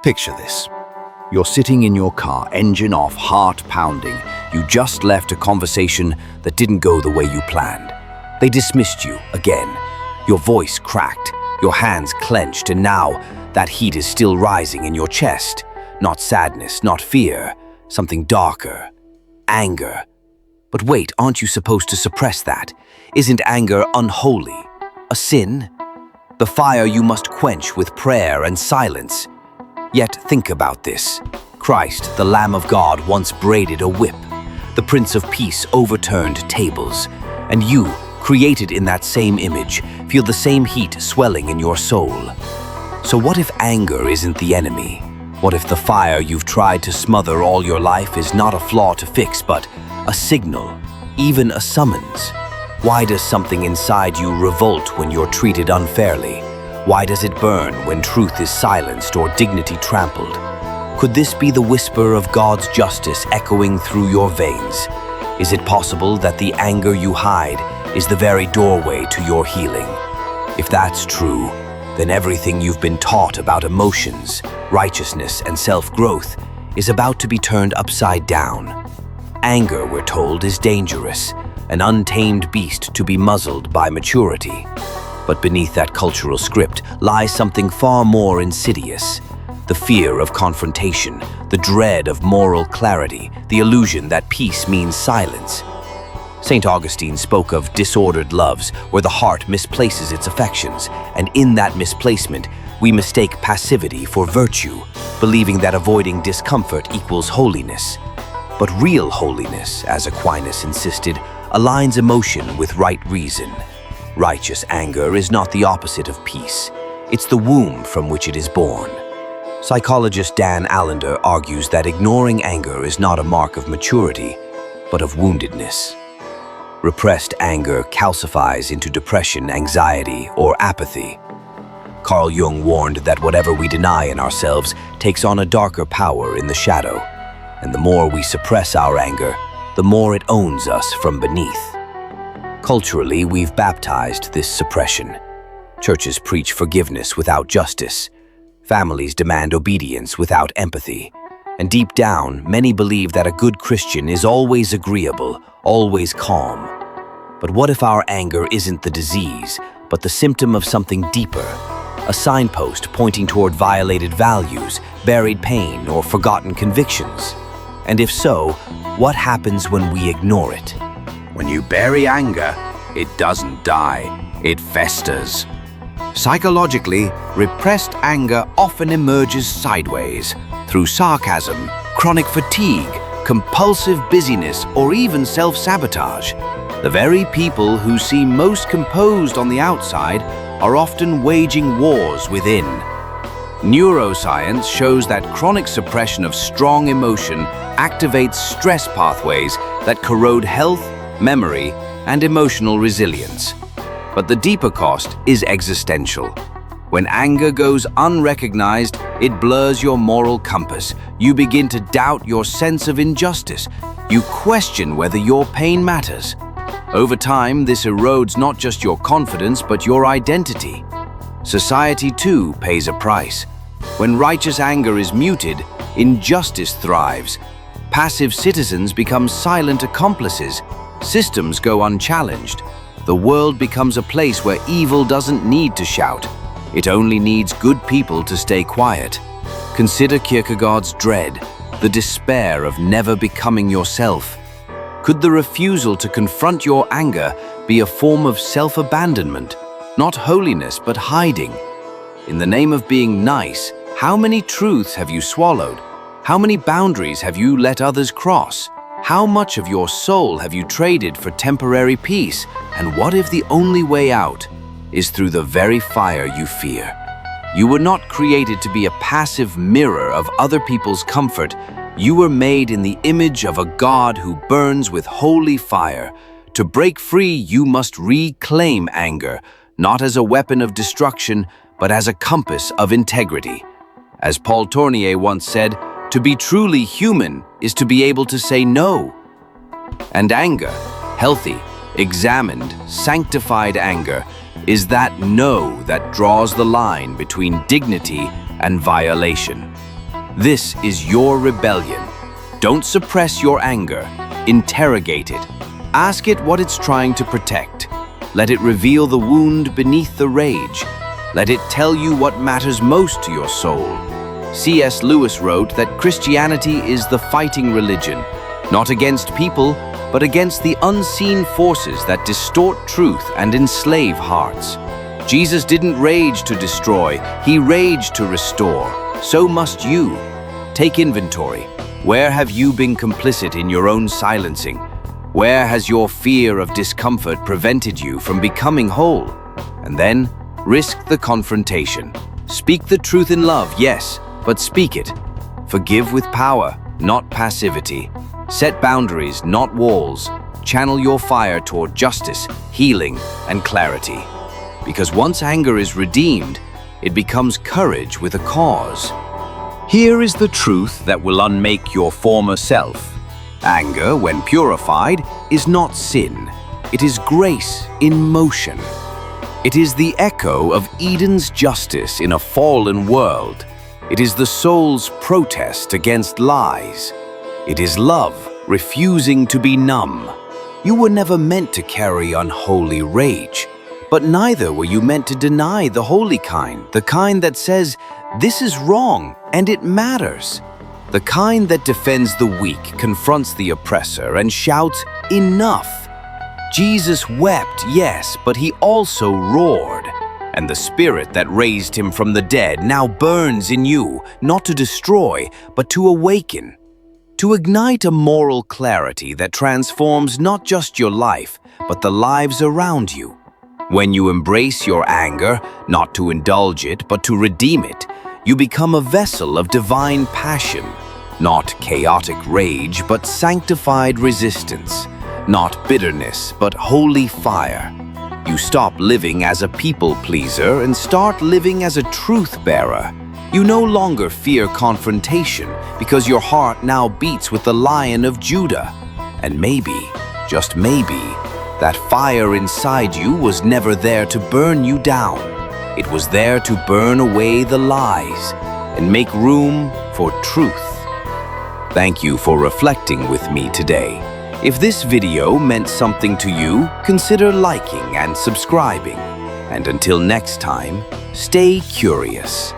Picture this. You're sitting in your car, engine off, heart pounding. You just left a conversation that didn't go the way you planned. They dismissed you again. Your voice cracked, your hands clenched, and now that heat is still rising in your chest. Not sadness, not fear, something darker. Anger. But wait, aren't you supposed to suppress that? Isn't anger unholy? A sin? The fire you must quench with prayer and silence. Yet think about this. Christ, the Lamb of God, once braided a whip. The Prince of Peace overturned tables. And you, created in that same image, feel the same heat swelling in your soul. So what if anger isn't the enemy? What if the fire you've tried to smother all your life is not a flaw to fix, but a signal, even a summons? Why does something inside you revolt when you're treated unfairly? Why does it burn when truth is silenced or dignity trampled? Could this be the whisper of God's justice echoing through your veins? Is it possible that the anger you hide is the very doorway to your healing? If that's true, then everything you've been taught about emotions, righteousness, and self-growth is about to be turned upside down. Anger, we're told, is dangerous, an untamed beast to be muzzled by maturity. But beneath that cultural script lies something far more insidious. The fear of confrontation, the dread of moral clarity, the illusion that peace means silence. St. Augustine spoke of disordered loves, where the heart misplaces its affections, and in that misplacement, we mistake passivity for virtue, believing that avoiding discomfort equals holiness. But real holiness, as Aquinas insisted, aligns emotion with right reason. Righteous anger is not the opposite of peace. It's the womb from which it is born. Psychologist Dan Allender argues that ignoring anger is not a mark of maturity, but of woundedness. Repressed anger calcifies into depression, anxiety, or apathy. Carl Jung warned that whatever we deny in ourselves takes on a darker power in the shadow, and the more we suppress our anger, the more it owns us from beneath. Culturally, we've baptized this suppression. Churches preach forgiveness without justice. Families demand obedience without empathy. And deep down, many believe that a good Christian is always agreeable, always calm. But what if our anger isn't the disease, but the symptom of something deeper? A signpost pointing toward violated values, buried pain, or forgotten convictions? And if so, what happens when we ignore it? When you bury anger, it doesn't die, it festers. Psychologically, repressed anger often emerges sideways, through sarcasm, chronic fatigue, compulsive busyness, or even self-sabotage. The very people who seem most composed on the outside are often waging wars within. Neuroscience shows that chronic suppression of strong emotion activates stress pathways that corrode health, memory, and emotional resilience. But the deeper cost is existential. When anger goes unrecognized, it blurs your moral compass. You begin to doubt your sense of injustice. You question whether your pain matters. Over time, this erodes not just your confidence, but your identity. Society, too, pays a price. When righteous anger is muted, injustice thrives. Passive citizens become silent accomplices. Systems go unchallenged. The world becomes a place where evil doesn't need to shout. It only needs good people to stay quiet. Consider Kierkegaard's dread, the despair of never becoming yourself. Could the refusal to confront your anger be a form of self-abandonment? Not holiness, but hiding. In the name of being nice, how many truths have you swallowed? How many boundaries have you let others cross? How much of your soul have you traded for temporary peace? And what if the only way out is through the very fire you fear? You were not created to be a passive mirror of other people's comfort. You were made in the image of a God who burns with holy fire. To break free, you must reclaim anger, not as a weapon of destruction, but as a compass of integrity. As Paul Tournier once said, to be truly human is to be able to say no. And anger, healthy, examined, sanctified anger, is that no that draws the line between dignity and violation. This is your rebellion. Don't suppress your anger. Interrogate it. Ask it what it's trying to protect. Let it reveal the wound beneath the rage. Let it tell you what matters most to your soul. C.S. Lewis wrote that Christianity is the fighting religion, not against people, but against the unseen forces that distort truth and enslave hearts. Jesus didn't rage to destroy, he raged to restore. So must you. Take inventory. Where have you been complicit in your own silencing? Where has your fear of discomfort prevented you from becoming whole? And then, risk the confrontation. Speak the truth in love, yes, but speak it. Forgive with power, not passivity. Set boundaries, not walls. Channel your fire toward justice, healing, and clarity. Because once anger is redeemed, it becomes courage with a cause. Here is the truth that will unmake your former self. Anger, when purified, is not sin. It is grace in motion. It is the echo of Eden's justice in a fallen world. It is the soul's protest against lies. It is love refusing to be numb. You were never meant to carry unholy rage, but neither were you meant to deny the holy kind, the kind that says, this is wrong and it matters. The kind that defends the weak, confronts the oppressor, and shouts, enough. Jesus wept, yes, but he also roared. And the spirit that raised him from the dead now burns in you, not to destroy, but to awaken. To ignite a moral clarity that transforms not just your life, but the lives around you. When you embrace your anger, not to indulge it, but to redeem it, you become a vessel of divine passion, not chaotic rage, but sanctified resistance, not bitterness, but holy fire. You stop living as a people pleaser and start living as a truth bearer. You no longer fear confrontation because your heart now beats with the Lion of Judah. And maybe, just maybe, that fire inside you was never there to burn you down. It was there to burn away the lies and make room for truth. Thank you for reflecting with me today. If this video meant something to you, consider liking and subscribing. And until next time, stay curious.